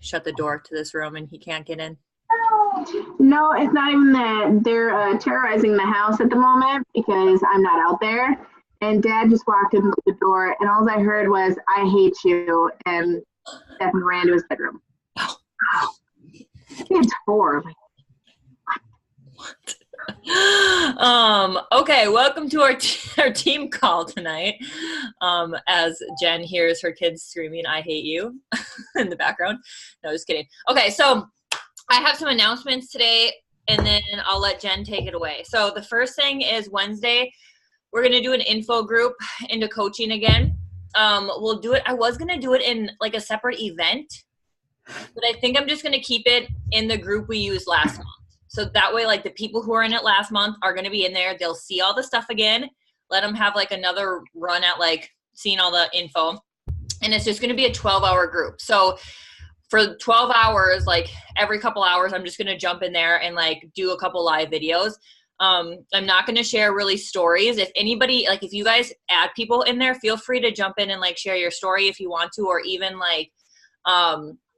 shut the door to this room and he can't get in? No, it's not even that. They're terrorizing the house at the moment because I'm not out there. And Dad just walked into the door, and all I heard was, "I hate you," and Stephen ran to his bedroom. It's 4. Okay, welcome to our team call tonight. As Jen hears her kids screaming, "I hate you," in the background. No, just kidding. Okay, so I have some announcements today, and then I'll let Jen take it away. So the first thing is Wednesday, we're going to do an info group into coaching again. We'll do it. I was going to do it in like a separate event, but I think I'm just going to keep it in the group we used last month. So that way, like the people who are in it last month are going to be in there. They'll see all the stuff again. Let them have like another run at like seeing all the info. And it's just going to be a 12-hour group. So for 12 hours, like every couple hours, I'm just going to jump in there and like do a couple live videos. I'm not going to share really stories. If anybody, like if you guys add people in there, feel free to jump in and like share your story if you want to, or even like,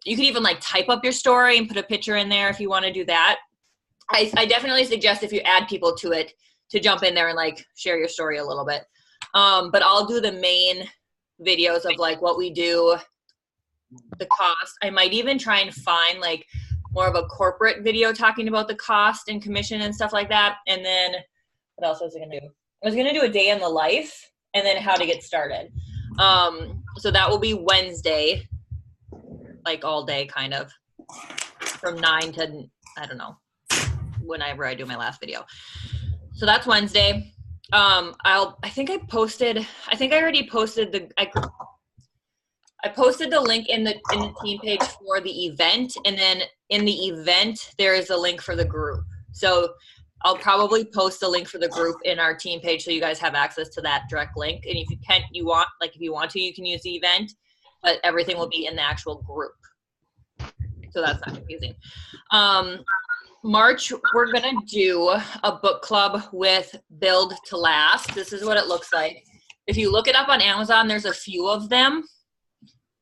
you can even like type up your story and put a picture in there if you want to do that. I definitely suggest if you add people to it to jump in there and like share your story a little bit. But I'll do the main videos of like what we do, the cost. I might even try and find like more of a corporate video talking about the cost and commission and stuff like that. And then what else was I gonna do? I was gonna do a day in the life and then how to get started. So that will be Wednesday, like all day kind of from 9 to, I don't know, whenever I do my last video. So that's Wednesday. I already posted I posted the link in the team page for the event, and then in the event there is a link for the group. So I'll probably post a link for the group in our team page so you guys have access to that direct link. And if you want to, you can use the event, but everything will be in the actual group. So that's not confusing. March, we're gonna do a book club with Build to Last. This is what it looks like. If you look it up on Amazon, there's a few of them.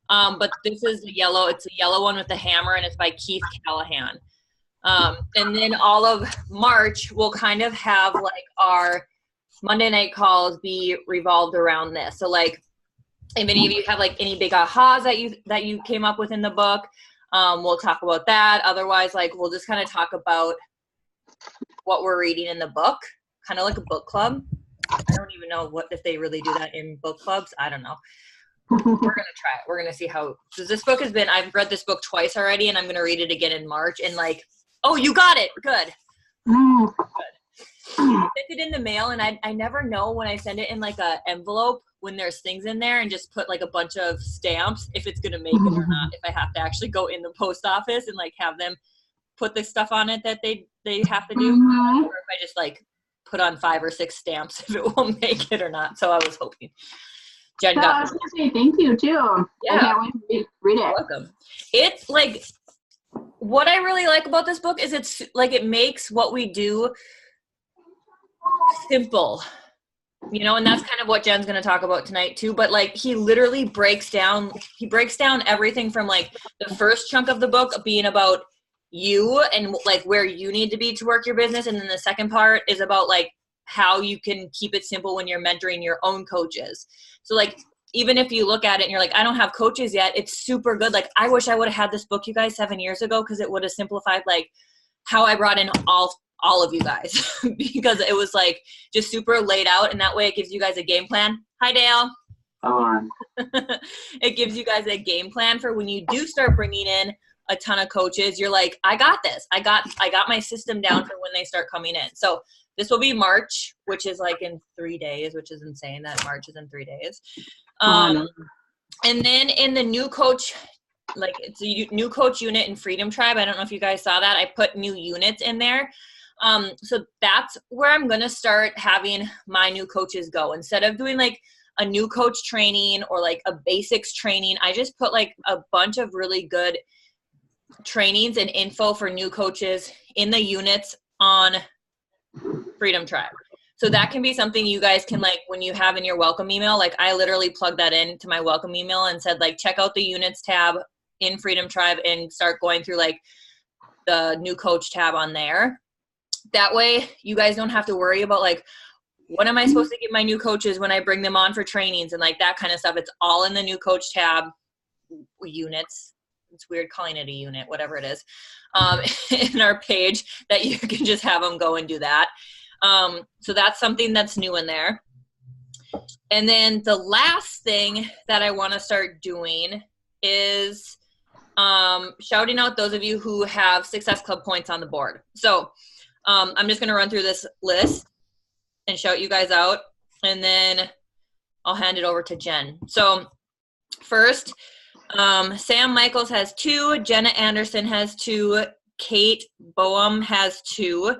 But this is it's a yellow one with the hammer, and it's by Keith Callahan. And then all of March, we'll kind of have like our Monday night calls be revolved around this. So like, if any of you have like any big ahas that you came up with in the book, we'll talk about that. Otherwise, like we'll just kind of talk about what we're reading in the book, kind of like a book club. I don't even know if they really do that in book clubs. I don't know. We're going to try it. We're going to see how, because this book I've read this book twice already, and I'm going to read it again in March. And like, oh, you got it. Good. Good. I sent it in the mail, and I never know when I send it in like a envelope when there's things in there and just put like a bunch of stamps if it's going to make it or not, if I have to actually go in the post office and like have them put the stuff on it that they have to do, or if I just like put on 5 or 6 stamps if it will make it or not. So I was hoping. Jen got I was going to say thank you too. Yeah. I can't wait to read it. You're welcome. It's like, what I really like about this book is it's like it makes what we do simple, and that's kind of what Jen's going to talk about tonight too. But like he literally breaks down everything from like the first chunk of the book being about you and like where you need to be to work your business, and then the second part is about like how you can keep it simple when you're mentoring your own coaches. So like, even if you look at it and you're like, I don't have coaches yet, it's super good. Like, I wish I would have had this book, you guys, 7 years ago, because it would have simplified like how I brought in all of you guys because it was like just super laid out, and that way it gives you guys a game plan. Hi, Dale. It gives you guys a game plan for when you do start bringing in a ton of coaches. You're like, I got this. I got my system down for when they start coming in. So this will be March, which is like in 3 days, which is insane that March is in 3 days. And then in the new coach, like it's a new coach unit in Freedom Tribe. I don't know if you guys saw that. I put new units in there. So that's where I'm going to start having my new coaches go. Instead of doing like a new coach training or like a basics training, I just put like a bunch of really good trainings and info for new coaches in the units on Freedom Tribe. So that can be something you guys can like, when you have in your welcome email, like I literally plugged that into my welcome email and said like, check out the units tab in Freedom Tribe and start going through like the new coach tab on there. That way you guys don't have to worry about like, what am I supposed to give my new coaches when I bring them on for trainings and like that kind of stuff. It's all in the new coach tab units. It's weird calling it a unit, whatever it is, in our page that you can just have them go and do that. So that's something that's new in there. And then the last thing that I want to start doing is shouting out those of you who have Success Club points on the board. So I'm just going to run through this list and shout you guys out, and then I'll hand it over to Jen. So first, Sam Michaels has 2, Jenna Anderson has 2, Kate Boehm has 2,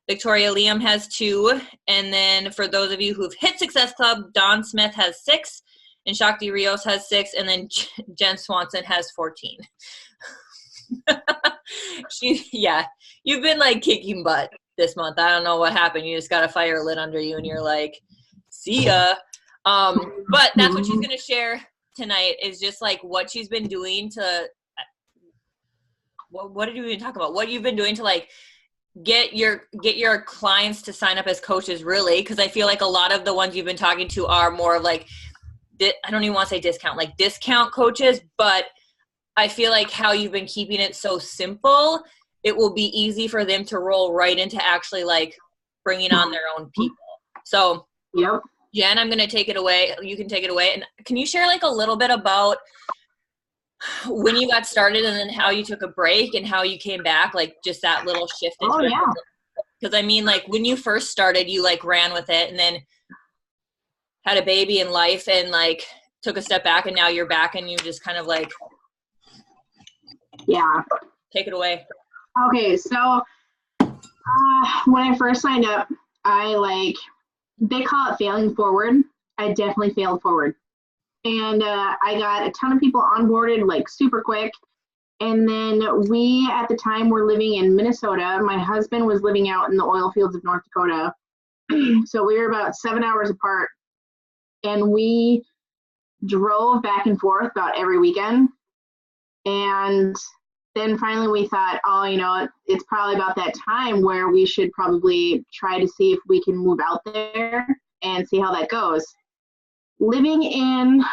Victoria Liam has 2, and then for those of you who've hit Success Club, Dawn Smith has 6, and Shakti Rios has 6, and then Jen Swanson has 14. Yeah, you've been like kicking butt this month. I don't know what happened. You just got a fire lit under you and you're like, see ya. But that's what she's going to share tonight, is just like what she's been doing to, what did we even talk about? What you've been doing to like get your clients to sign up as coaches, really. Cause I feel like a lot of the ones you've been talking to are more of like, I don't even want to say discount, like discount coaches, but I feel like how you've been keeping it so simple, it will be easy for them to roll right into actually like bringing on their own people. So Yep. Jen, I'm going to take it away. You can take it away. And can you share like a little bit about when you got started and then how you took a break and how you came back, like just that little shift? Oh, yeah. Because I mean, like when you first started, you like ran with it and then had a baby in life and like took a step back, and now you're back and you just kind of like, yeah. Take it away. Okay, so when I first signed up, they call it failing forward. I definitely failed forward. And I got a ton of people onboarded like super quick. And then we, at the time, were living in Minnesota. My husband was living out in the oil fields of North Dakota. So we were about 7 hours apart. And we drove back and forth about every weekend. And then finally we thought, oh, it's probably about that time where we should probably try to see if we can move out there and see how that goes. Living in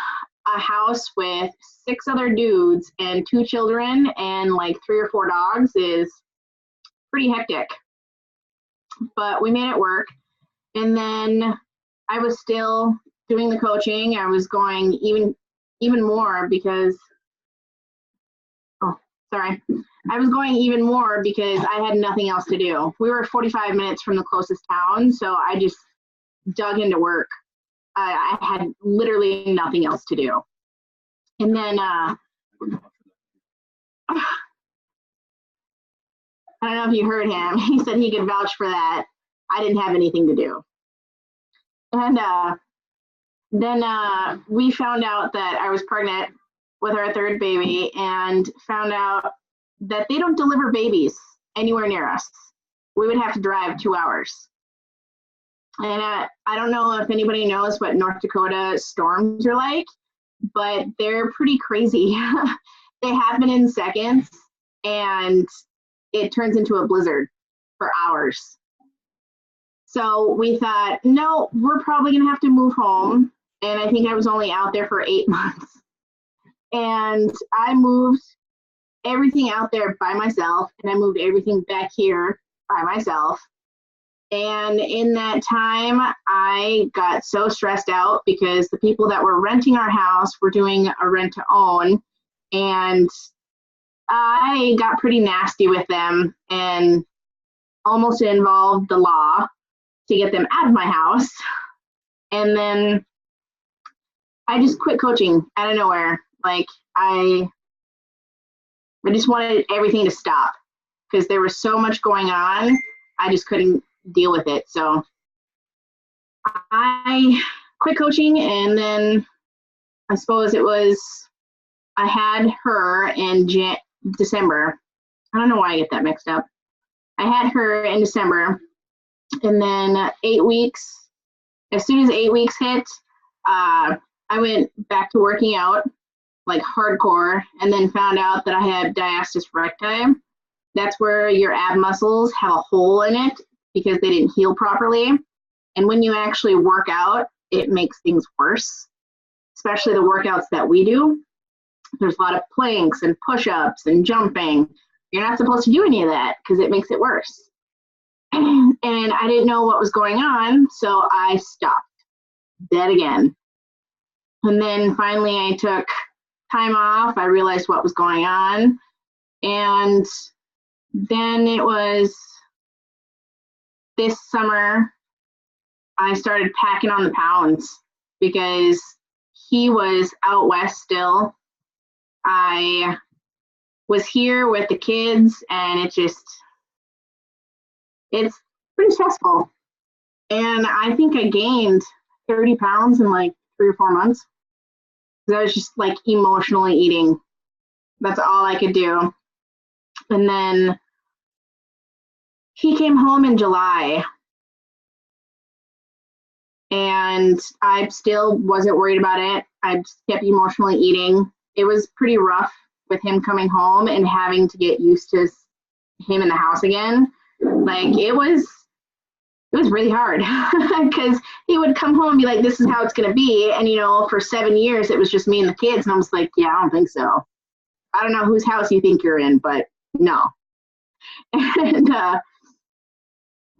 a house with 6 other dudes and 2 children and like 3 or 4 dogs is pretty hectic. But we made it work. And then I was still doing the coaching. I was going even more because I was going even more because I had nothing else to do. We were 45 minutes from the closest town, so I just dug into work. I had literally nothing else to do. And then, I don't know if you heard him. He said he could vouch for that. I didn't have anything to do. And then we found out that I was pregnant with our 3rd baby, and found out that they don't deliver babies anywhere near us. We would have to drive 2 hours. And I don't know if anybody knows what North Dakota storms are like, but they're pretty crazy. They happen in seconds, and it turns into a blizzard for hours. So we thought, no, we're probably going to have to move home. And I think I was only out there for 8 months. And I moved everything out there by myself, and I moved everything back here by myself. And in that time, I got so stressed out because the people that were renting our house were doing a rent to own, and I got pretty nasty with them and almost involved the law to get them out of my house. And then I just quit coaching out of nowhere. Like I just wanted everything to stop because there was so much going on. I just couldn't deal with it. So I quit coaching, and then I suppose I had her in December. I don't know why I get that mixed up. I had her in December, and then 8 weeks, as soon as 8 weeks hit, I went back to working out like hardcore, and then found out that I had diastasis recti. That's where your ab muscles have a hole in it because they didn't heal properly. And when you actually work out, it makes things worse, especially the workouts that we do. There's a lot of planks and push-ups and jumping. You're not supposed to do any of that because it makes it worse. And I didn't know what was going on, so I stopped dead again. And then finally I took time off. I realized what was going on. And then it was this summer, I started packing on the pounds because he was out west still. I was here with the kids, and it's pretty stressful. And I think I gained 30 pounds in like 3 or 4 months. I was just like emotionally eating. That's all I could do. And then he came home in July, and I still wasn't worried about it. I just kept emotionally eating. It was pretty rough with him coming home and having to get used to him in the house again. Like it was really hard because he would come home and be like, this is how it's going to be. And, for 7 years, it was just me and the kids. And I was like, yeah, I don't think so. I don't know whose house you think you're in, but no. And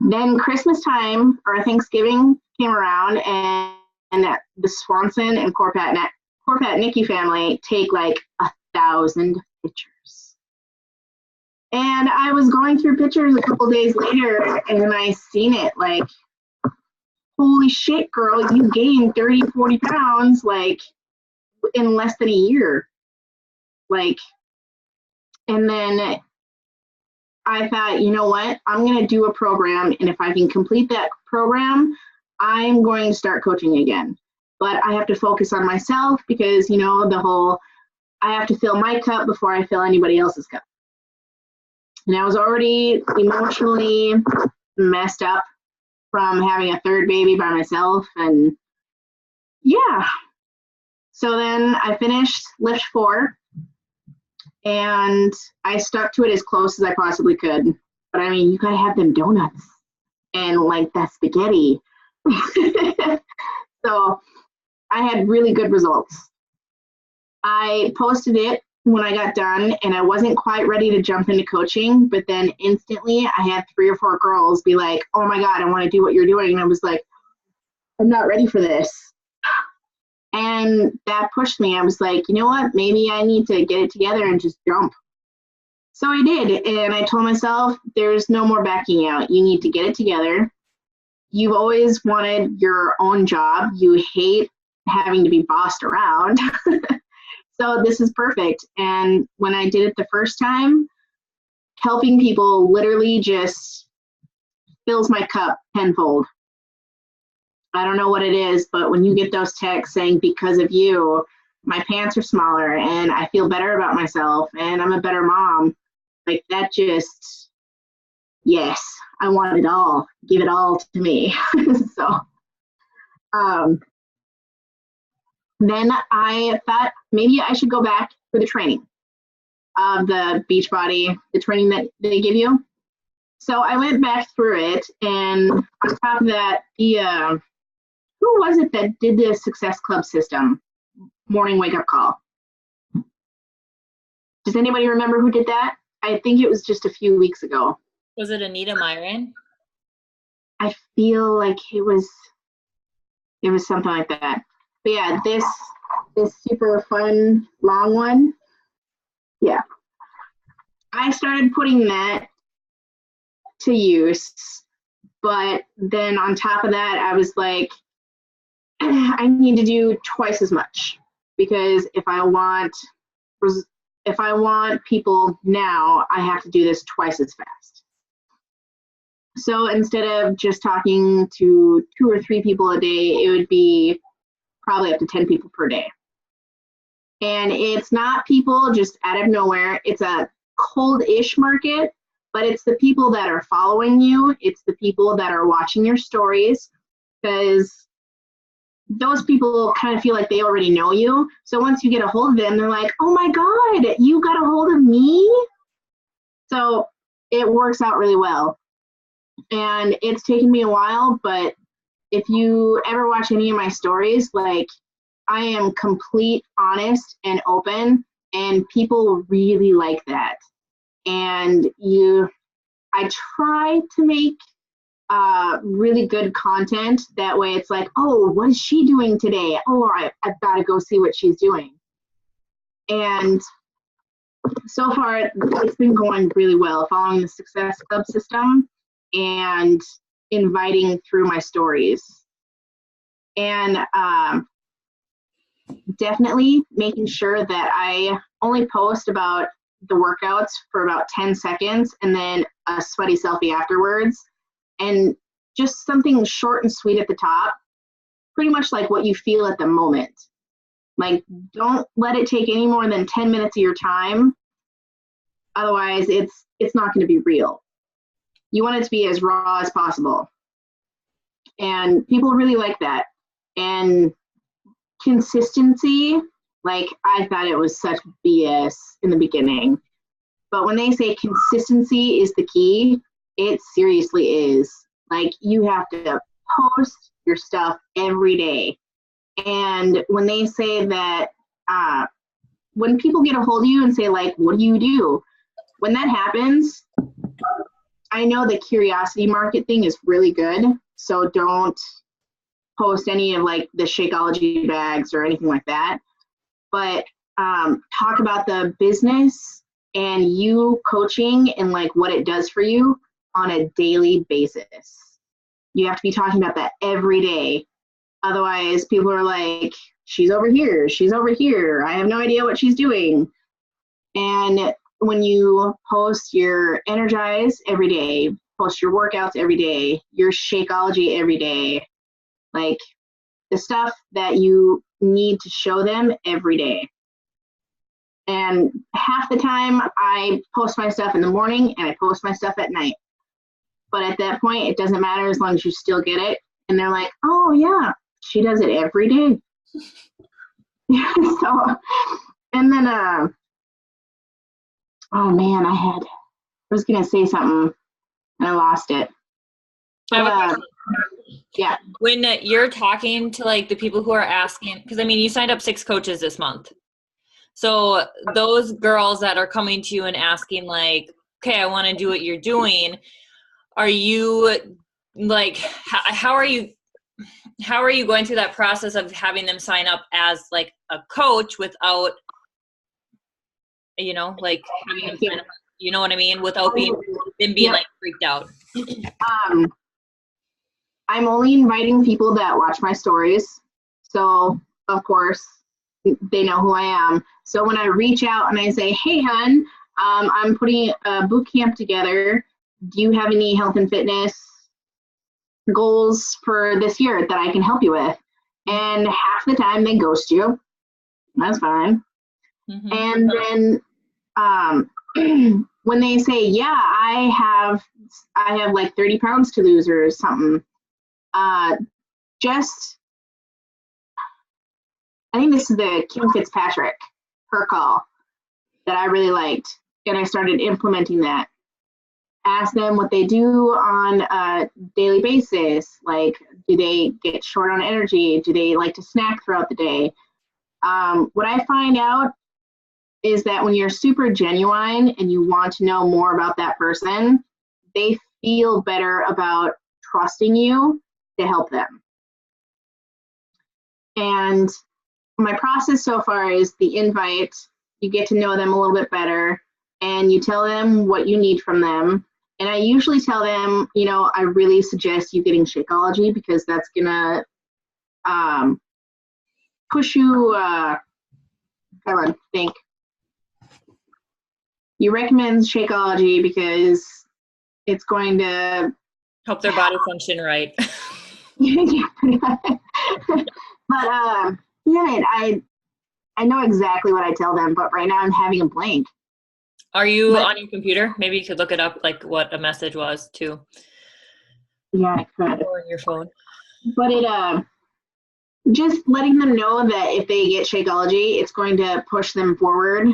then Christmas time or Thanksgiving came around, and the Swanson and Corpat-Nicky family take like 1,000 pictures. And I was going through pictures a couple days later, and I seen it like, holy shit, girl, you gained 30, 40 pounds like in less than a year. Like, and then I thought, you know what, I'm going to do a program, and if I can complete that program, I'm going to start coaching again. But I have to focus on myself because, the whole, I have to fill my cup before I fill anybody else's cup. And I was already emotionally messed up from having a third baby by myself. And yeah. So then I finished Lift 4, and I stuck to it as close as I possibly could. But I mean, you gotta have them donuts and like that spaghetti. So I had really good results. I posted it when I got done, and I wasn't quite ready to jump into coaching, but then instantly I had 3 or 4 girls be like, oh my God, I want to do what you're doing. And I was like, I'm not ready for this. And that pushed me. I was like, you know what, maybe I need to get it together and just jump. So I did, and I told myself, there's no more backing out. You need to get it together. You've always wanted your own job. You hate having to be bossed around. So this is perfect. And when I did it the first time, helping people literally just fills my cup tenfold. I don't know what it is, but when you get those texts saying, because of you, my pants are smaller and I feel better about myself and I'm a better mom, like that just, yes, I want it all. Give it all to me. So then I thought maybe I should go back for the training of the Beachbody, the training that they give you. So I went back through it, and on top of that, who was it that did the Success Club system, morning wake up call? Does anybody remember who did that? I think it was just a few weeks ago. Was it Anita Myron? I feel like it was something like that. But yeah, this super fun long one. Yeah. I started putting that to use, but then on top of that, I was like, I need to do twice as much, because if I want people now, I have to do this twice as fast. So instead of just talking to 2 or 3 people a day, it would be probably up to 10 people per day. And it's not people just out of nowhere. It's a cold-ish market, but it's the people that are following you. It's the people that are watching your stories, because those people kind of feel like they already know you. So once you get a hold of them, they're like, oh my God, you got a hold of me? So it works out really well. And it's taken me a while, but if you ever watch any of my stories, like I am complete, honest, and open, and people really like that. And I try to make really good content. That way it's like, oh, what is she doing today? Oh, I've got to go see what she's doing. And so far, it's been going really well, following the Success Club system and inviting through my stories. And definitely making sure that I only post about the workouts for about 10 seconds and then a sweaty selfie afterwards. And just something short and sweet at the top, pretty much like what you feel at the moment. Like, don't let it take any more than 10 minutes of your time. Otherwise, it's not going to be real. You want it to be as raw as possible. And people really like that. And consistency, like, I thought it was such BS in the beginning. But when they say consistency is the key, it seriously is. Like, you have to post your stuff every day. And when they say that, when people get a hold of you and say, like, what do you do? When that happens, I know the curiosity market thing is really good. So don't post any of, like, the Shakeology bags or anything like that. But talk about the business and you coaching and, like, what it does for you on a daily basis. You have to be talking about that every day. Otherwise, people are like, she's over here, I have no idea what she's doing. And when you post your Energize every day, post your workouts every day, your Shakeology every day, like the stuff that you need to show them every day. And half the time I post my stuff in the morning and I post my stuff at night. But at that point, it doesn't matter as long as you still get it. And they're like, oh yeah, she does it every day. So, and then, oh man, I was going to say something and I lost it. But, yeah. When you're talking to, like, the people who are asking, because I mean, you signed up 6 coaches this month. So those girls that are coming to you and asking, like, okay, I want to do what you're doing. Are you, like, how are you going through that process of having them sign up as, like, a coach without, you know, like, having them sign up, you know what I mean? Without them being like freaked out. I'm only inviting people that watch my stories. So, of course, they know who I am. So when I reach out and I say, hey, hon, I'm putting a boot camp together. Do you have any health and fitness goals for this year that I can help you with? And half the time they ghost you. That's fine. Mm-hmm. And then when they say, yeah, I have like 30 pounds to lose or something, I think this is the Kim Fitzpatrick, her call that I really liked. And I started implementing that. Ask them what they do on a daily basis. Like, do they get short on energy? Do they like to snack throughout the day? What I find out is that when you're super genuine and you want to know more about that person, they feel better about trusting you to help them. And my process so far is the invite. You get to know them a little bit better and you tell them what you need from them. And I usually tell them, you know, I really suggest you getting Shakeology because that's gonna push you, think. You recommend Shakeology because it's going to help their body function right. But yeah, I know exactly what I tell them, but right now I'm having a blank. Are you on your computer? Maybe you could look it up, like what a message was too. Yeah, I could. Or on your phone. But just letting them know that if they get Shakeology, it's going to push them forward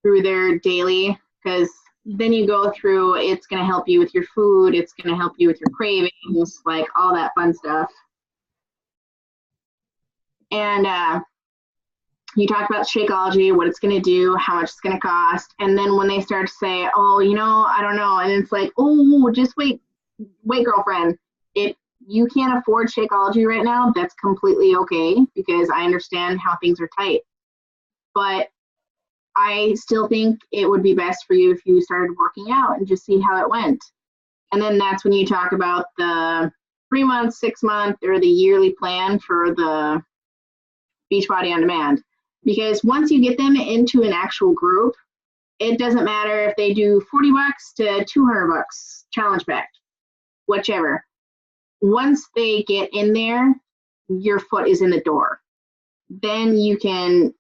through their daily, because then you go through, it's going to help you with your food, it's going to help you with your cravings, like all that fun stuff. And you talk about Shakeology, what it's going to do, how much it's going to cost, and then when they start to say, oh, I don't know, and it's like, oh, just wait, girlfriend, if you can't afford Shakeology right now, that's completely okay, because I understand how things are tight. But I still think it would be best for you if you started working out and just see how it went. And then that's when you talk about the 3 month, 6 month, or the yearly plan for the Beachbody On Demand. Because once you get them into an actual group, it doesn't matter if they do $40 to $200 challenge pack, whichever. Once they get in there, your foot is in the door. Then you can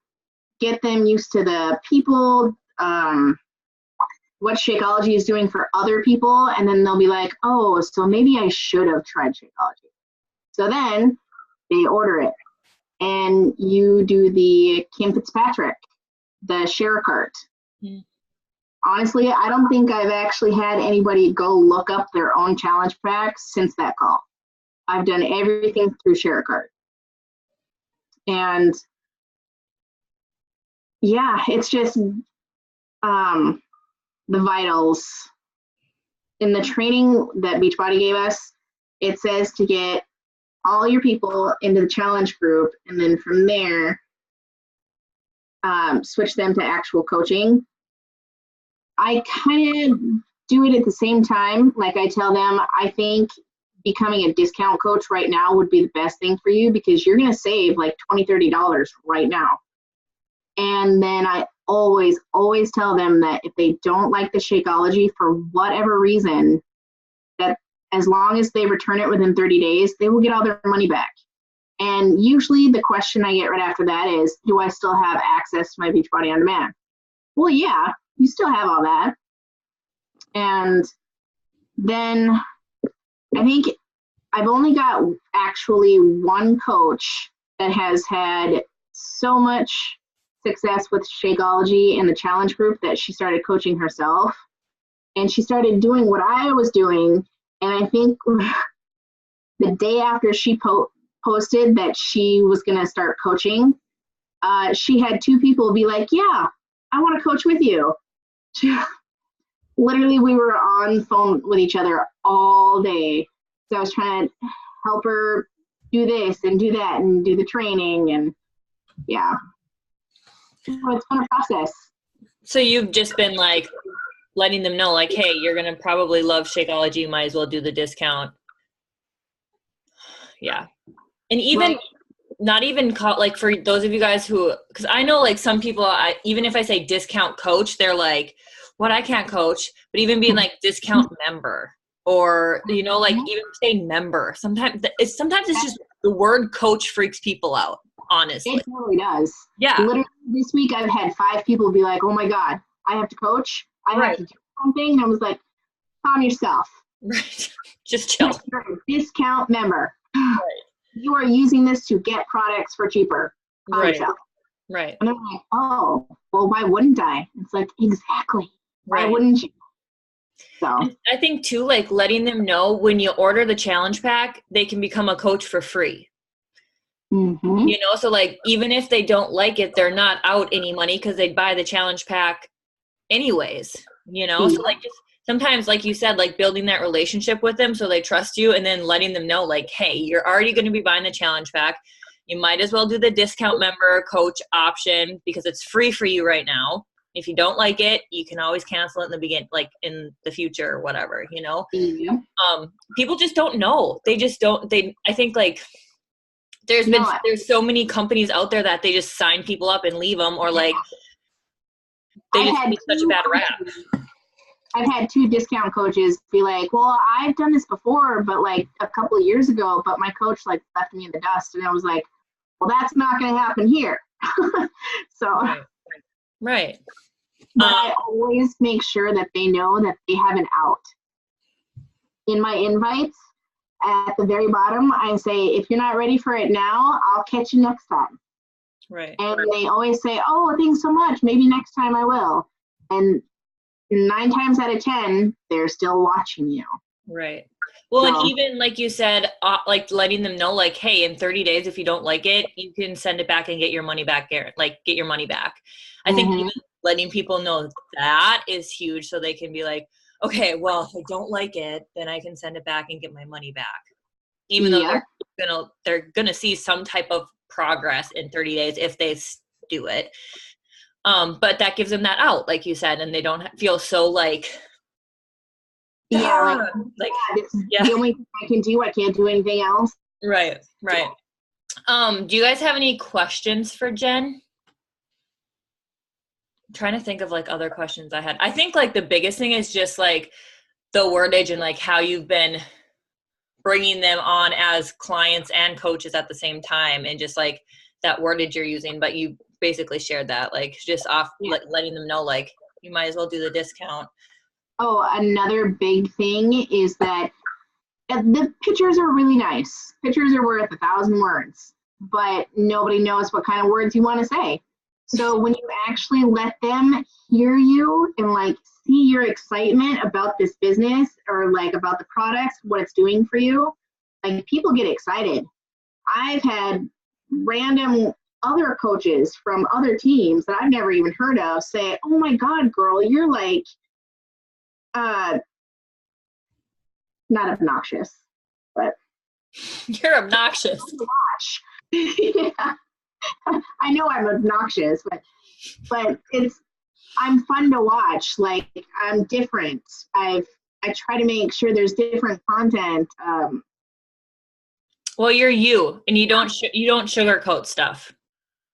get them used to the people, what Shakeology is doing for other people, and then they'll be like, oh, so maybe I should have tried Shakeology. So then they order it. And you do the Kim Fitzpatrick, the share cart. Mm. Honestly, I don't think I've actually had anybody go look up their own challenge packs since that call. I've done everything through share cart. And yeah, it's just the vitals. In the training that Beachbody gave us, it says to get all your people into the challenge group, and then from there, switch them to actual coaching. I kind of do it at the same time. Like I tell them, I think becoming a discount coach right now would be the best thing for you, because you're going to save like $20, $30 right now. And then I always tell them that if they don't like the Shakeology for whatever reason, that as long as they return it within 30 days, they will get all their money back. And usually the question I get right after that is, do I still have access to my Beachbody On Demand? Well, yeah, you still have all that. And then I think I've only got actually one coach that has had so much success with Shakeology in the challenge group that she started coaching herself. And she started doing what I was doing. And I think the day after she posted that she was going to start coaching, she had 2 people be like, yeah, I want to coach with you. Literally, we were on the phone with each other all day. So I was trying to help her do this and do that and do the training. And yeah, so it's been a process. So you've just been like letting them know, like, hey, you're going to probably love Shakeology. You might as well do the discount. Yeah. And even not even like for those of you guys who, because I know like some people, even if I say discount coach, they're like, what, I can't coach. But even being like discount member, or, like even say member, sometimes it's just the word coach freaks people out, honestly. It totally does. Yeah. Literally this week I've had 5 people be like, oh my God, I have to coach. I have to do something. And I was like, calm yourself. Right. Just chill. You're a discount member. Right. You are using this to get products for cheaper. Calm yourself. Right. And I'm like, oh, well, why wouldn't I? It's like, exactly. Why wouldn't you? So I think too, like letting them know when you order the challenge pack, they can become a coach for free. Mm-hmm. So like even if they don't like it, they're not out any money because they'd buy the challenge pack anyways. Mm-hmm. So like just sometimes, like you said, like building that relationship with them so they trust you, and then letting them know like, hey, you're already going to be buying the challenge pack. You might as well do the discount member coach option because it's free for you right now. If you don't like it, you can always cancel it in the beginning, like in the future or whatever, Yeah. People just don't know. They just don't. I think like there's so many companies out there that they just sign people up and leave them, or like they just get such a bad rap. I've had 2 discount coaches be like, well, I've done this before, but like a couple of years ago, but my coach like left me in the dust. And I was like, well, that's not going to happen here. So, right. But I always make sure that they know that they have an out. In my invites, at the very bottom, I say, if you're not ready for it now, I'll catch you next time. Right. And they always say, oh, thanks so much. Maybe next time I will. And 9 times out of 10, they're still watching you. Right. Well, and even like you said, like letting them know, like, hey, in 30 days, if you don't like it, you can send it back and get your money back. Like, get your money back. I think even letting people know that is huge, so they can be like, okay, well, if I don't like it, then I can send it back and get my money back. Even though they're gonna see some type of progress in 30 days if they do it. But that gives them that out, like you said, and they don't feel so like. Yeah, this is the only thing I can do. I can't do anything else. Right. Do you guys have any questions for Jen? I'm trying to think of like other questions I had. I think like the biggest thing is just like the wordage and like how you've been bringing them on as clients and coaches at the same time, and just like that wordage you're using. But you basically shared that, like just letting them know like you might as well do the discount. Oh, another big thing is that the pictures are really nice. Pictures are worth 1,000 words, but nobody knows what kind of words you want to say. So when you actually let them hear you and like see your excitement about this business or like about the products, what it's doing for you, like people get excited. I've had random other coaches from other teams that I've never even heard of say, oh my God, girl, you're like, not obnoxious, but you're obnoxious. Yeah. I know I'm obnoxious, but I'm fun to watch. Like I'm different. I try to make sure there's different content. Well, you're you, and you don't sugarcoat stuff.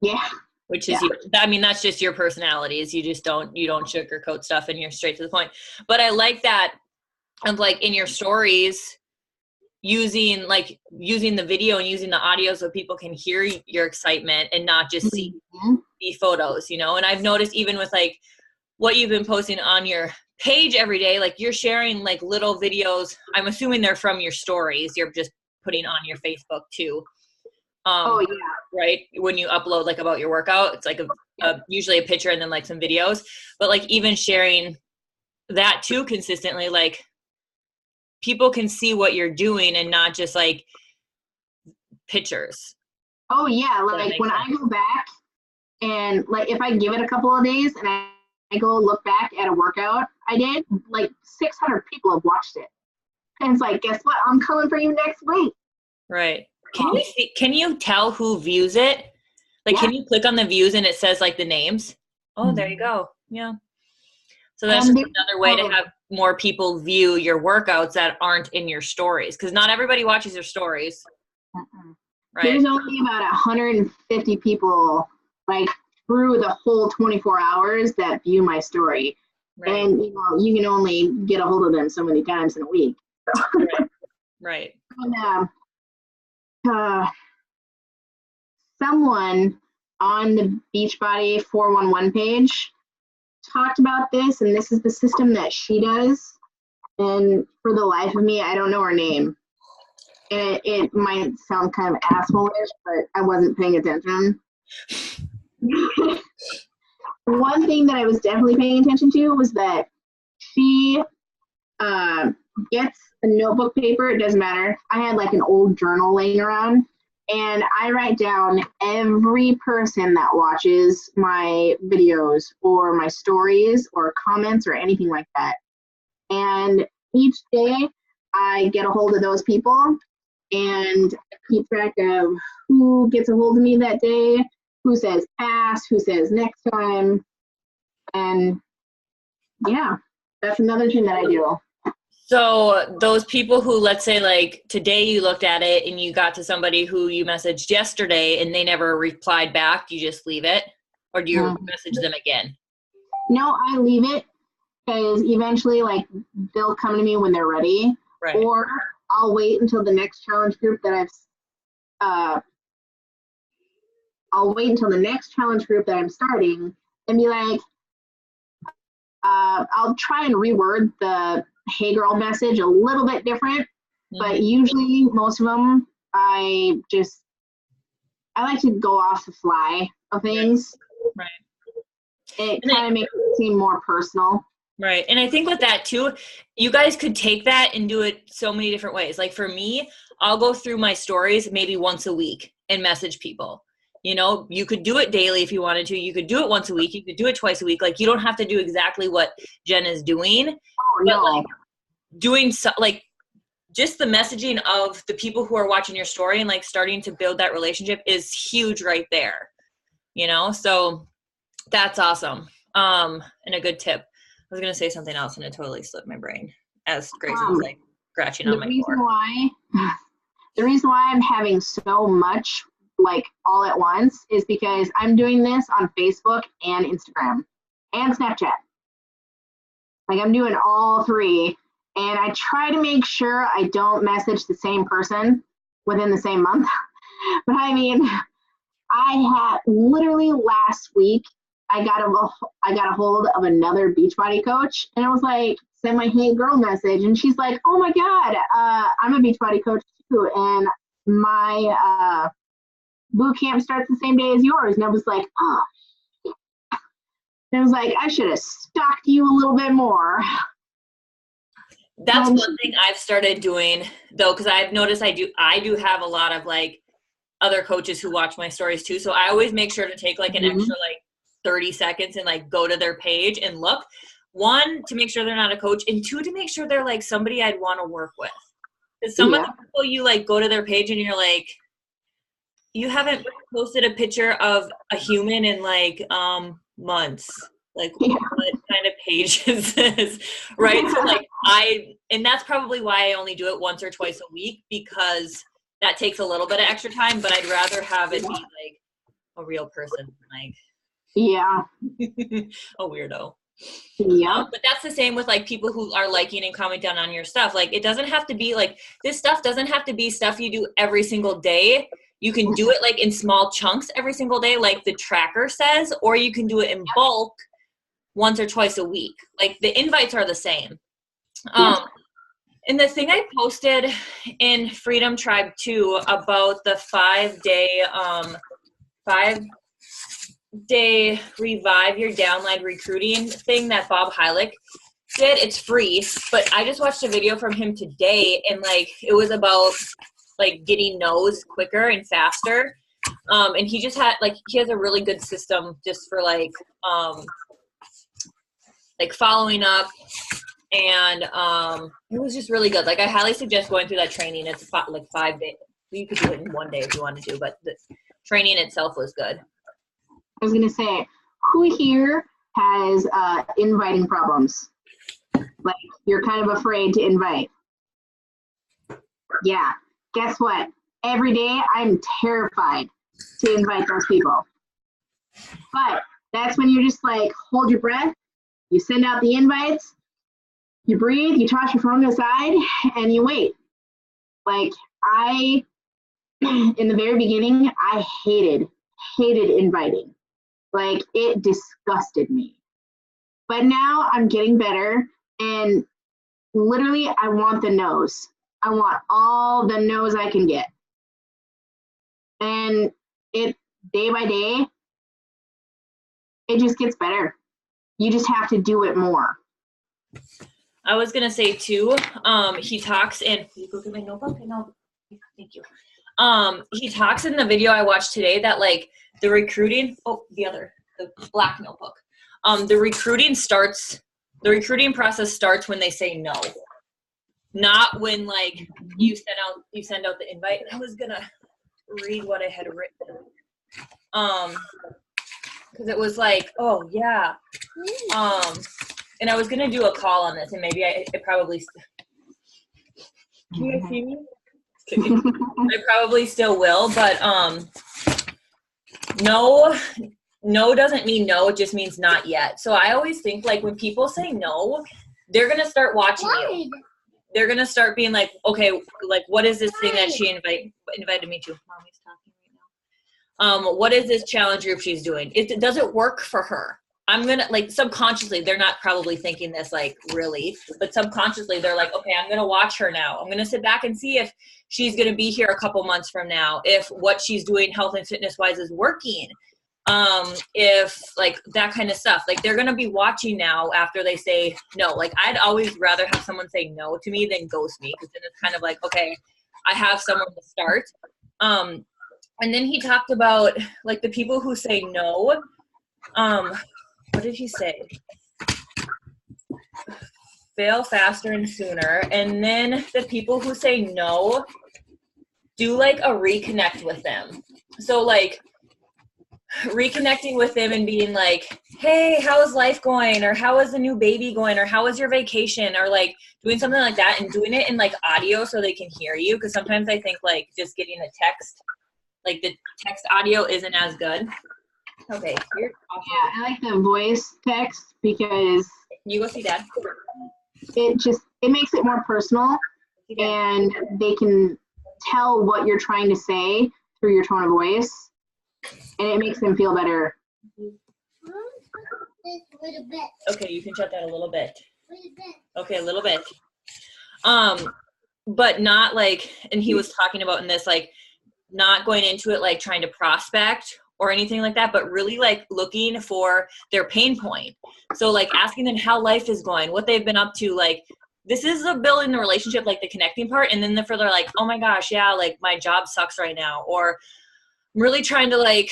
Yeah. Which is, I mean, that's just your personality. Is you don't sugarcoat stuff, and you're straight to the point. But I like that of like in your stories, using the video and using the audio so people can hear your excitement and not just see the photos, you know. And I've noticed even with like what you've been posting on your page every day, like you're sharing like little videos. I'm assuming they're from your stories. You're just putting on your Facebook too. Right. When you upload like about your workout, it's like usually a picture and then like some videos, but like even sharing that too consistently, like people can see what you're doing and not just like pictures. Oh yeah. Like when I go back and like, if I give it a couple of days and I go look back at a workout I did, like 600 people have watched it. And it's like, guess what? I'm coming for you next week. Right. Can you tell who views it? Like, can you click on the views and it says like the names? Oh, there you go. Yeah. So that's just another way to have more people view your workouts that aren't in your stories. Cause not everybody watches your stories. Right. There's only about 150 people like through the whole 24 hours that view my story. Right. And you can only get a hold of them so many times in a week. So. Right. And, someone on the Beachbody 411 page talked about this, and this is the system that she does. And for the life of me, I don't know her name. And it might sound kind of asshole-ish, but I wasn't paying attention. One thing that I was definitely paying attention to was that she gets a notebook paper, it doesn't matter. I had like an old journal laying around, and I write down every person that watches my videos or my stories or comments or anything like that. And each day I get a hold of those people and keep track of who gets a hold of me that day, who says pass, who says next time. And yeah, that's another thing that I do. So those people who, let's say like today you looked at it and you got to somebody who you messaged yesterday and they never replied back, do you just leave it? Or do you message them again? No, I leave it because eventually like they'll come to me when they're ready. Right. Or I'll wait until the next challenge group that I'm starting and be like, I'll try and reword the hey girl message a little bit different But usually most of them, I like to go off the fly of things. Right. It kind of makes it seem more personal. Right. And I think with that too, you guys could take that and do it so many different ways. Like for me, I'll go through my stories maybe once a week and message people. You know, you could do it daily if you wanted to. You could do it once a week. You could do it twice a week. Like you don't have to do exactly what Jen is doing. Oh, but no. like doing like just the messaging of the people who are watching your story and like starting to build that relationship is huge right there. You know, so that's awesome. And a good tip. I was going to say something else and it totally slipped my brain as Grace was like scratching on my floor. The reason why I'm having so much like all at once is because I'm doing this on Facebook and Instagram and Snapchat. Like I'm doing all three, and I try to make sure I don't message the same person within the same month. But I mean, I had literally last week, I got a hold of another Beachbody coach, and I was like, send my hey girl message, and she's like, oh my God, I'm a Beachbody coach too, and my boot camp starts the same day as yours. And I was like, oh, and I was like, I should have stalked you a little bit more. That's one thing I've started doing though, because I've noticed I do have a lot of like other coaches who watch my stories too. So I always make sure to take like an extra like 30 seconds and like go to their page and look. One, to make sure they're not a coach, and two, to make sure they're like somebody I'd want to work with. Because some of the people you like go to their page and you're like, you haven't posted a picture of a human in like months. Like what kind of page is this? Right. So like and that's probably why I only do it once or twice a week, because that takes a little bit of extra time, but I'd rather have it be like a real person. Like, a weirdo. Yeah. But that's the same with like people who are liking and commenting on your stuff. Like it doesn't have to be like, this stuff doesn't have to be stuff you do every single day. You can do it like in small chunks every single day, like the tracker says, or you can do it in bulk once or twice a week. Like the invites are the same. And the thing I posted in Freedom Tribe too about the 5-day Revive Your Downline recruiting thing that Bob Heilig did, it's free, but I just watched a video from him today, and like it was about like getting no's quicker and faster. And he just had he has a really good system just for like following up, and it was just really good. Like I highly suggest going through that training. It's like 5 days. You could do it in one day if you wanted to, but the training itself was good. I was gonna say, who here has inviting problems? Like you're kind of afraid to invite. Yeah. Guess what? Every day I'm terrified to invite those people. But that's when you just like hold your breath, you send out the invites, you breathe, you toss your phone aside, and you wait. Like in the very beginning, I hated inviting. Like it disgusted me. But now I'm getting better, and literally I want the no's. I want all the no's I can get. And it day by day, it just gets better. You just have to do it more. I was gonna say too, he talks in, you go get my notebook? No, thank you. He talks in the video I watched today that like the recruiting, the black notebook. The recruiting process starts when they say no. Not when like you send out the invite. And I was gonna read what I had written. Because it was like, oh yeah. And I was gonna do a call on this, and maybe it probably can you guys see me? I probably still will, but no doesn't mean no, it just means not yet. So I always think like when people say no, they're gonna start watching you. They're going to start being like, okay, like, what is this thing that she invited me to? Mommy's talking right now. What is this challenge group she's doing? Does it work for her? I'm going to like subconsciously, they're not probably thinking this like really, but subconsciously they're like, okay, I'm going to watch her now. I'm going to sit back and see if she's going to be here a couple months from now, if what she's doing health and fitness wise is working. If like that kind of stuff, like they're going to be watching now after they say no. Like I'd always rather have someone say no to me than ghost me. Cause then it's kind of like, okay, I have someone to start. And then he talked about like the people who say no. What did he say? Fail faster and sooner. And then the people who say no, do like a reconnect with them. So like reconnecting with them and being like, hey, how is life going? Or how is the new baby going? Or how was your vacation? Or like doing something like that and doing it in like audio so they can hear you. Cause sometimes I think like just getting a text, like the text audio isn't as good. Okay. Here. Yeah, I like the voice text because you go see Dad. It makes it more personal and they can tell what you're trying to say through your tone of voice. And it makes them feel better. Okay, you can shut that a little bit. Okay, a little bit. But not like, and he was talking about in this, like, not going into it like trying to prospect or anything like that, but really like looking for their pain point. So like asking them how life is going, what they've been up to, like, this is a building the relationship, like the connecting part. And then the further like, oh my gosh, yeah, like my job sucks right now. Or I'm really trying to like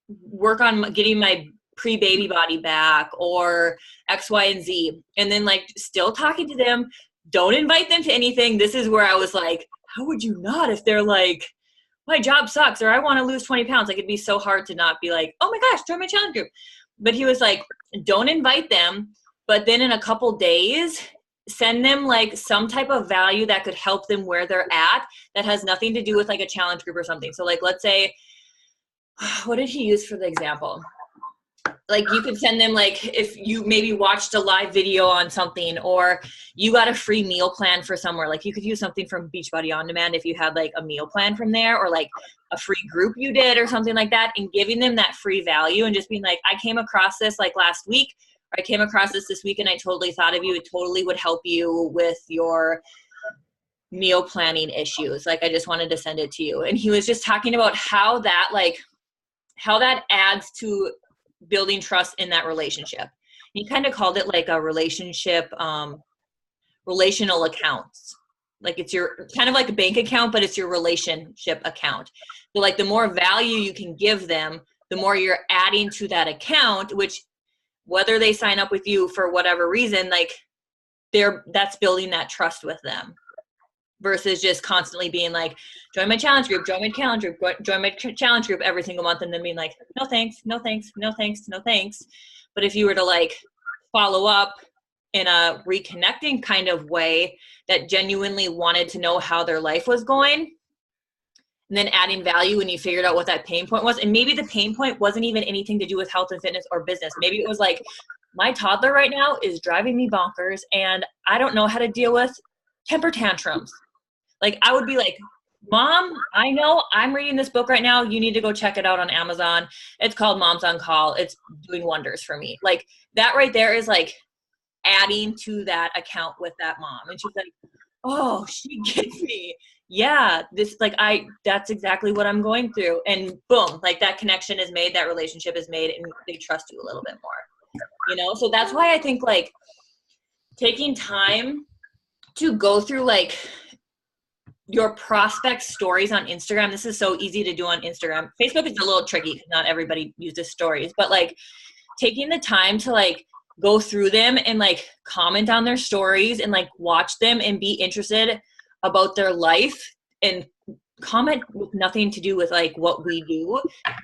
work on getting my pre-baby body back or X, Y, and Z. And then like still talking to them, don't invite them to anything. This is where I was like, how would you not if they're like, my job sucks or I want to lose 20 pounds. Like it'd be so hard to not be like, oh my gosh, join my challenge group. But he was like, don't invite them. But then in a couple days, send them like some type of value that could help them where they're at that has nothing to do with like a challenge group or something. So like, let's say, what did he use for the example? Like you could send them like if you maybe watched a live video on something or you got a free meal plan for somewhere, like you could use something from Beachbody On Demand if you had like a meal plan from there or like a free group you did or something like that, and giving them that free value and just being like, I came across this like last week or I came across this week and I totally thought of you. It totally would help you with your meal planning issues. Like I just wanted to send it to you. And he was just talking about how that adds to building trust in that relationship. He kind of called it like a relationship, relational accounts. Like it's your kind of like a bank account, but it's your relationship account. So like the more value you can give them, the more you're adding to that account, which whether they sign up with you for whatever reason, like that's building that trust with them. Versus just constantly being like, join my challenge group, join my challenge group, join my challenge group every single month, and then being like, no thanks, no thanks, no thanks, no thanks. But if you were to like follow up in a reconnecting kind of way that genuinely wanted to know how their life was going, and then adding value when you figured out what that pain point was, and maybe the pain point wasn't even anything to do with health and fitness or business. Maybe it was like, my toddler right now is driving me bonkers, and I don't know how to deal with temper tantrums. Like I would be like, Mom, I know I'm reading this book right now. You need to go check it out on Amazon. It's called Moms on Call. It's doing wonders for me. Like that right there is like adding to that account with that mom. And she's like, oh, she gets me. Yeah, this like that's exactly what I'm going through. And boom, like that connection is made, that relationship is made, and they trust you a little bit more. You know, so that's why I think like taking time to go through like your prospect stories on Instagram. This is so easy to do on Instagram. Facebook is a little tricky because not everybody uses stories, but like taking the time to like go through them and like comment on their stories and like watch them and be interested about their life and comment with nothing to do with like what we do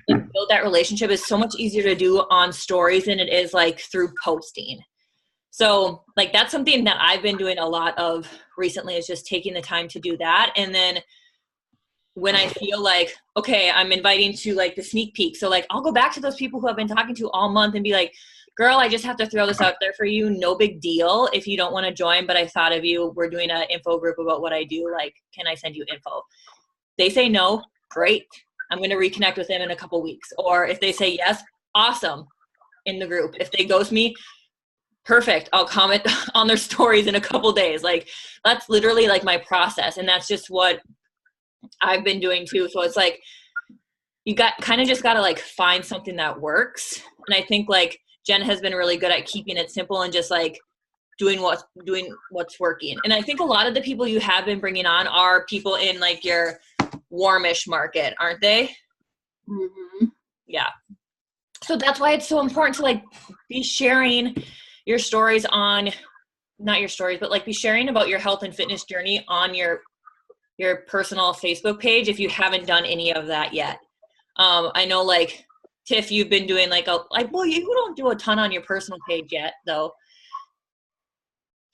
and build that relationship is so much easier to do on stories than it is like through posting. So like that's something that I've been doing a lot of recently, is just taking the time to do that. And then when I feel like, okay, I'm inviting to like the sneak peek. So like I'll go back to those people who I've been talking to all month and be like, girl, I just have to throw this out there for you. No big deal if you don't want to join, but I thought of you. We're doing an info group about what I do. Like, can I send you info? They say no, great. I'm going to reconnect with them in a couple weeks. Or if they say yes, awesome. in the group. If they ghost me, perfect. I'll comment on their stories in a couple days. Like that's literally like my process. And that's just what I've been doing too. So it's like, you just got to like find something that works. And I think like Jen has been really good at keeping it simple and just like doing what's working. And I think a lot of the people you have been bringing on are people in like your warmish market, aren't they? Mm-hmm. Yeah. So that's why it's so important to like be sharing your stories on, not your stories, but like be sharing about your health and fitness journey on your personal Facebook page if you haven't done any of that yet. I know like Tiff, you've been doing like well, you don't do a ton on your personal page yet though.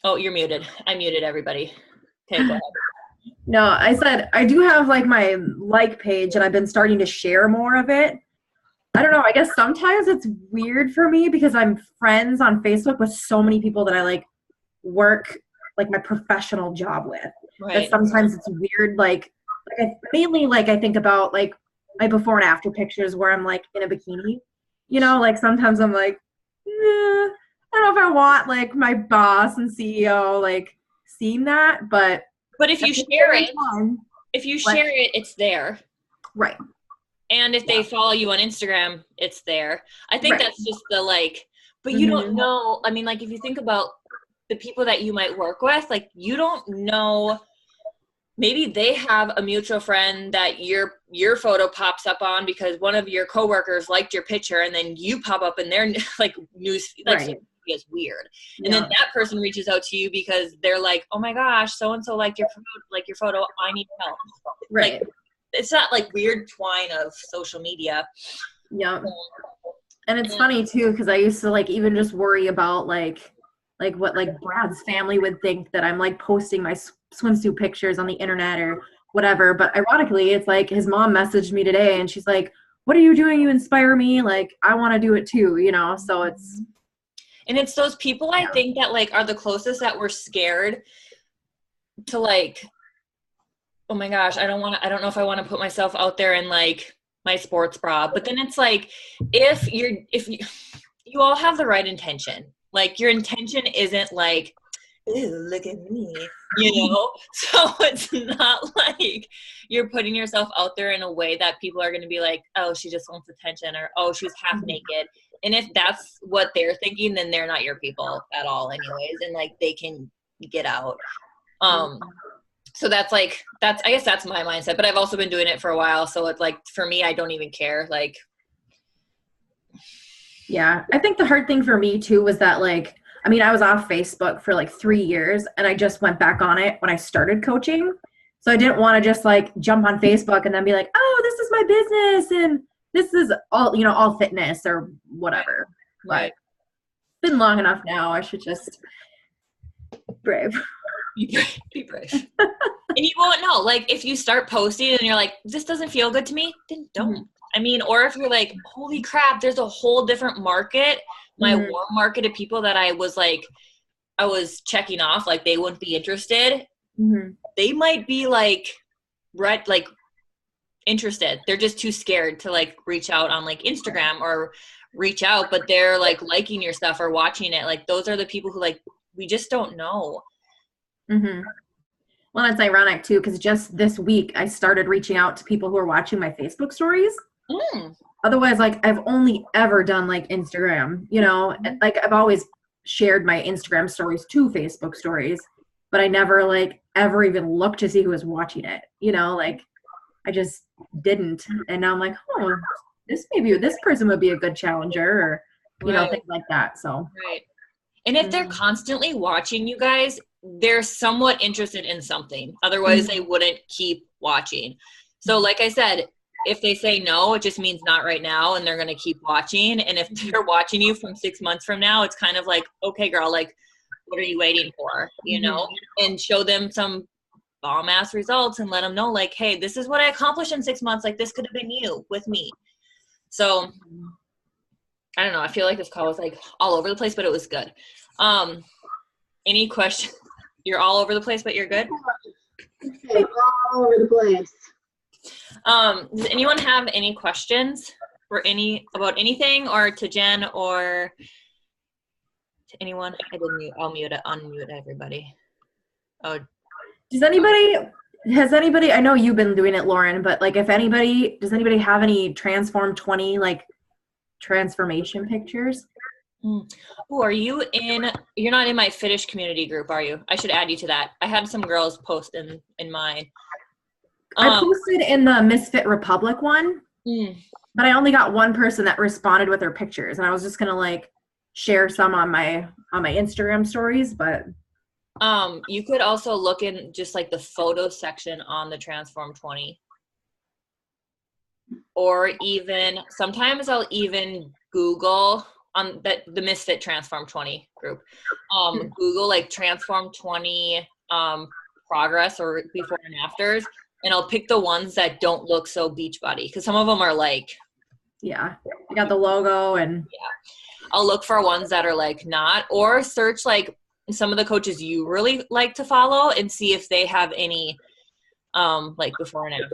Oh, you're muted. I muted everybody. Okay, go ahead. No, I said I do have like my like page and I've been starting to share more of it. I don't know. I guess sometimes it's weird for me because I'm friends on Facebook with so many people that I like work like my professional job with. Right. That sometimes it's weird. Like mainly like I think about like my before and after pictures where I'm like in a bikini. You know, like sometimes I'm like, I don't know if I want like my boss and CEO like seeing that, but if you share it, it's there. Right. And if they follow you on Instagram, it's there. I think that's just the like, but you don't know. I mean, like if you think about the people that you might work with, like you don't know, maybe they have a mutual friend that your photo pops up on because one of your coworkers liked your picture and then you pop up in their like news, like is weird. And then that person reaches out to you because they're like, oh my gosh, so-and-so liked your photo. I need help. Right. Like, it's not like weird twine of social media. Yeah. And it's funny too, because I used to like even just worry about like what like Brad's family would think that I'm like posting my swimsuit pictures on the internet or whatever. But ironically, it's like his mom messaged me today and she's like, what are you doing? You inspire me. Like, I want to do it too, you know? So it's those people I think that like are the closest that we're scared to like, oh my gosh, I don't know if I want to put myself out there in like my sports bra. But then it's like, if you all have the right intention, like your intention isn't like, ew, look at me, you know? So it's not like you're putting yourself out there in a way that people are going to be like, oh, she just wants attention, or, oh, she's half naked. And if that's what they're thinking, then they're not your people at all anyways. And like, they can get out. So I guess that's my mindset, but I've also been doing it for a while. So it's like, for me, I don't even care. Like, yeah, I think the hard thing for me too was that like, I mean, I was off Facebook for like 3 years and I just went back on it when I started coaching. So I didn't want to just like jump on Facebook and then be like, oh, this is my business and this is all, you know, all fitness or whatever. Right. But it's been long enough now. I should just brave. Be brave. And you won't know. Like, if you start posting and you're like, this doesn't feel good to me, then don't. Mm-hmm. I mean, or if you're like, holy crap, there's a whole different market. My warm market of people that I was checking off, like they wouldn't be interested. Mm-hmm. They might be like, interested. They're just too scared to like reach out on like Instagram or reach out, but they're like liking your stuff or watching it. Like those are the people who like, we just don't know. Mm-hmm. Well, it's ironic too, because just this week I started reaching out to people who are watching my Facebook stories. Otherwise, like I've only ever done like Instagram, you know, like I've always shared my Instagram stories to Facebook stories, but I never like ever even looked to see who was watching it, you know, like I just didn't. And now I'm like, oh, this person would be a good challenger or, you know, things like that. So, right. And if they're constantly watching you guys, they're somewhat interested in something. Otherwise, they wouldn't keep watching. So like I said, if they say no, it just means not right now, and they're going to keep watching. And if they're watching you from 6 months from now, it's kind of like, okay, girl, like, what are you waiting for? You know, and show them some bomb ass results and let them know like, hey, this is what I accomplished in 6 months. Like, this could have been you with me. So I don't know. I feel like this call was like all over the place, but it was good. Any questions? You're all over the place, but you're good? Okay, all over the place. Does anyone have any questions? for about anything, or to Jen or to anyone? I didn't mute. I'll unmute everybody. Oh, has anybody, I know you've been doing it, Lauren, but like does anybody have any Transform 20 like transformation pictures? Oh, you're not in my Fitish community group, are you? I should add you to that. I had some girls post in mine. I posted in the Misfit Republic one, but I only got one person that responded with their pictures, and I was just gonna like share some on my Instagram stories, but you could also look in just like the photo section on the Transform 20, or even sometimes I'll even Google on the Misfit Transform 20 group. Google like Transform 20 progress or before and afters, and I'll pick the ones that don't look so Beachbody, because some of them are like, yeah, you got the logo, and I'll look for ones that are like not, or search like some of the coaches you really like to follow and see if they have any like before and after.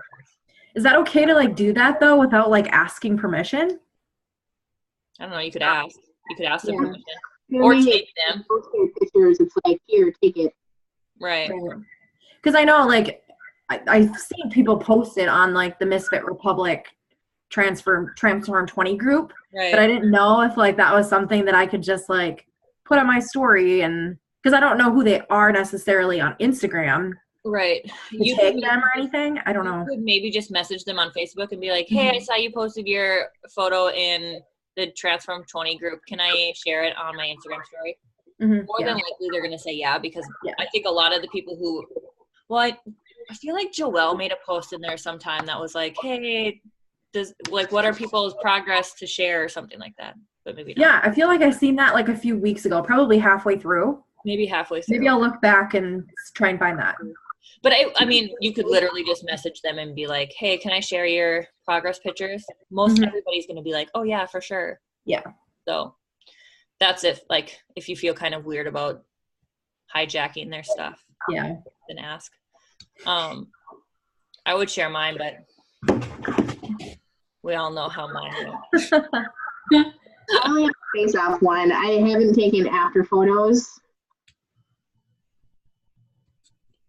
Is that okay to like do that though without like asking permission? I don't know. You could ask. You could ask them permission, Or take them. Post your pictures. It's like, here, take it. Right. Because I know like I've seen people post it on like the Misfit Republic Transform 20 group, Right. but I didn't know if like that was something that I could just like put on my story, and because I don't know who they are necessarily on Instagram. Right. You tag them or anything? I don't know. You could maybe just message them on Facebook and be like, hey, I saw you posted your photo in the Transform 20 group. Can I share it on my Instagram story? More than likely they're going to say yeah, because I think a lot of the people who, well, I feel like Joelle made a post in there sometime that was like, hey, what are people's progress to share or something like that? But maybe not. Yeah, I feel like I seen that like a few weeks ago, probably halfway through. Maybe halfway through. Maybe I'll look back and try and find that. But I mean, you could literally just message them and be like, hey, can I share your progress pictures? Most everybody's going to be like, oh yeah, for sure. Yeah. So that's if you feel kind of weird about hijacking their stuff. Yeah. Then ask. I would share mine, but we all know how mine goes. I only have a face-off one. I haven't taken after photos.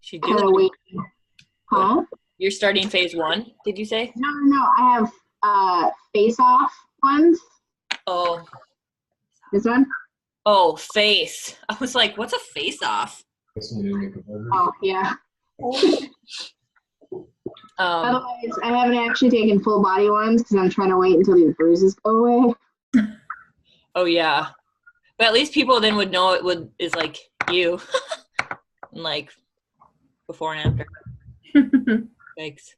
She do. Wait. Huh? You're starting phase 1, did you say? No. I have face-off ones. Oh. This one? Oh, face. I was like, what's a face-off? Oh, yeah. Otherwise, I haven't actually taken full body ones because I'm trying to wait until these bruises go away. Oh yeah, but at least people then would know is like you, and like before and after. Thanks.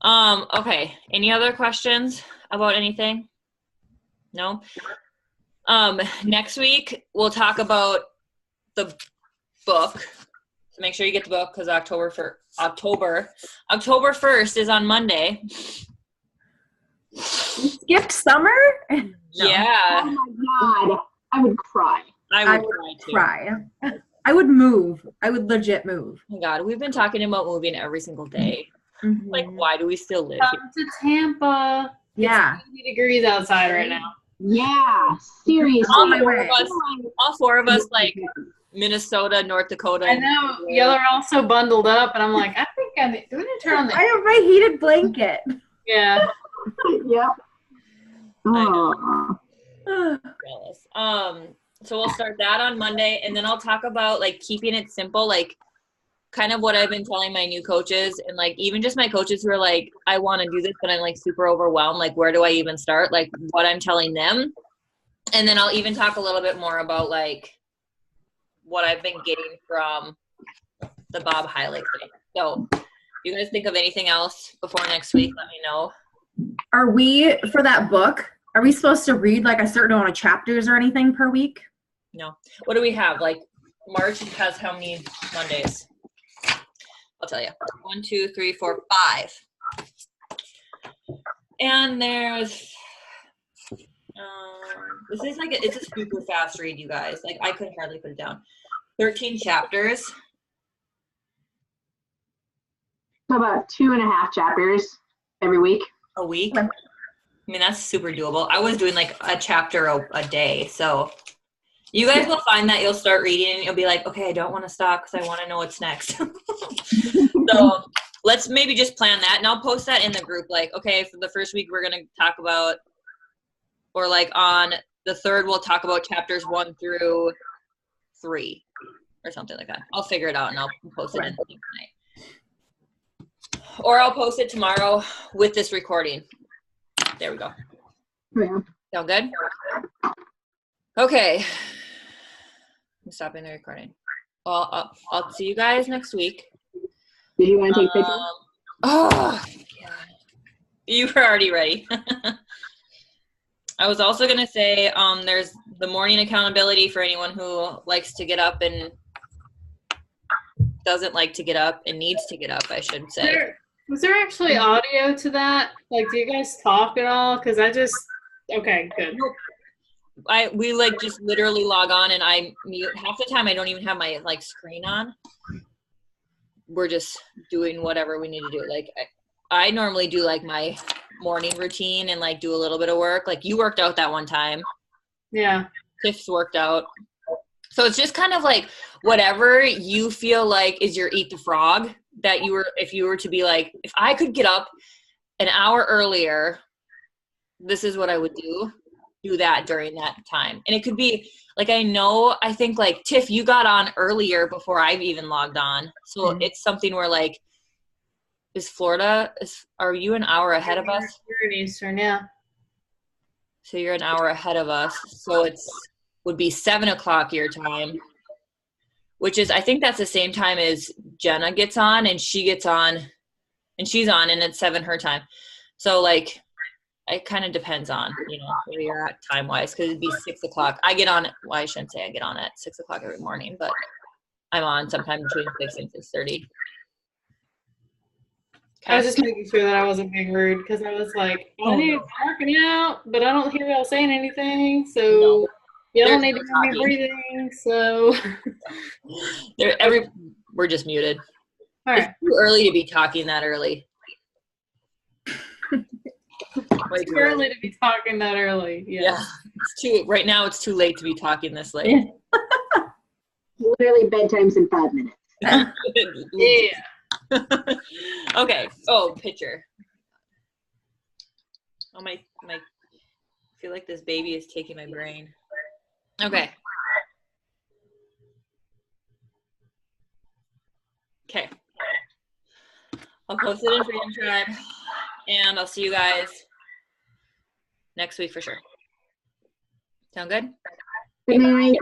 Okay. Any other questions about anything? No. Next week we'll talk about the book. So make sure you get the book because October 1st is on Monday. You skipped summer? No. Yeah. Oh my God. I would cry. I would cry too. I would move. I would legit move. Oh my God, we've been talking about moving every single day. Like, why do we still live here? Come to Tampa. Yeah. It's 80 degrees outside right now. Yeah, seriously. All four of us, like Minnesota, North Dakota. I know. Y'all are all so bundled up, and I'm like, I think do we need to turn on the I have my heated blanket. Yeah. Yep. I know. Jealous. So we'll start that on Monday, and then I'll talk about like keeping it simple, like kind of what I've been telling my new coaches, and like even just my coaches who are like, I want to do this, but I'm like super overwhelmed. Like, where do I even start? Like what I'm telling them. And then I'll even talk a little bit more about like what I've been getting from the Bob Heilig thing. So if you guys think of anything else before next week, let me know. Are we, for that book, are we supposed to read like a certain amount of chapters or anything per week? No. What do we have? Like March has how many Mondays? I'll tell you. 1, 2, 3, 4, 5. And there's this is like it's a super fast read, you guys. Like I could hardly put it down. 13 chapters. So about 2.5 chapters every week. A week. I mean, that's super doable. I was doing like a chapter a day. So you guys will find that you'll start reading and you'll be like, okay, I don't want to stop because I want to know what's next. So let's maybe just plan that. And I'll post that in the group. Like, okay, for the first week, we're going to talk about, or like on the third, we'll talk about chapters 1 through 3 or something like that. I'll figure it out and I'll post it in tonight. Or I'll post it tomorrow with this recording. There we go. Yeah. Sound good? Okay. I'm stopping the recording. Well, I'll see you guys next week. Did you want to take pictures? Oh, yeah. You were already ready. I was also going to say there's the morning accountability for anyone who likes to get up and doesn't like to get up and needs to get up, I should say. Was there actually audio to that? Like, do you guys talk at all? Because okay, good. We like just literally log on and I mute. Half the time I don't even have my like screen on. We're just doing whatever we need to do. Like I normally do like my morning routine and like do a little bit of work. Like you worked out that one time. Yeah. Tiff's worked out. So it's just kind of like whatever you feel like is your eat the frog that if you were to be like, if I could get up an hour earlier, this is what I would do that during that time. And it could be like, I think like Tiff, you got on earlier before I've even logged on. So it's something where like, are you an hour ahead of us? You're in Eastern, yeah. So you're an hour ahead of us. So would be 7 o'clock your time, which is, I think that's the same time as Jenna gets on and she's on and it's 7 her time. So like, it kind of depends on, where you're at time wise. Cause it'd be 6 o'clock. I get on, well, I shouldn't say I get on at 6 o'clock every morning, but I'm on sometime between 6 and 6:30. I was just making sure that I wasn't being rude because I was like, I need to be working out, but I don't hear y'all saying anything. So y'all don't need to hear me breathing. So we're just muted. All right. It's too early to be talking that early. It's too early to be talking that early. Yeah. Right now it's too late to be talking this late. Literally bedtime's in 5 minutes. Yeah. Okay. Oh, picture. Oh, my I feel like this baby is taking my brain. Okay. Okay. I'll post it in Freedom Tribe, and I'll see you guys next week for sure. Sound good? Good night.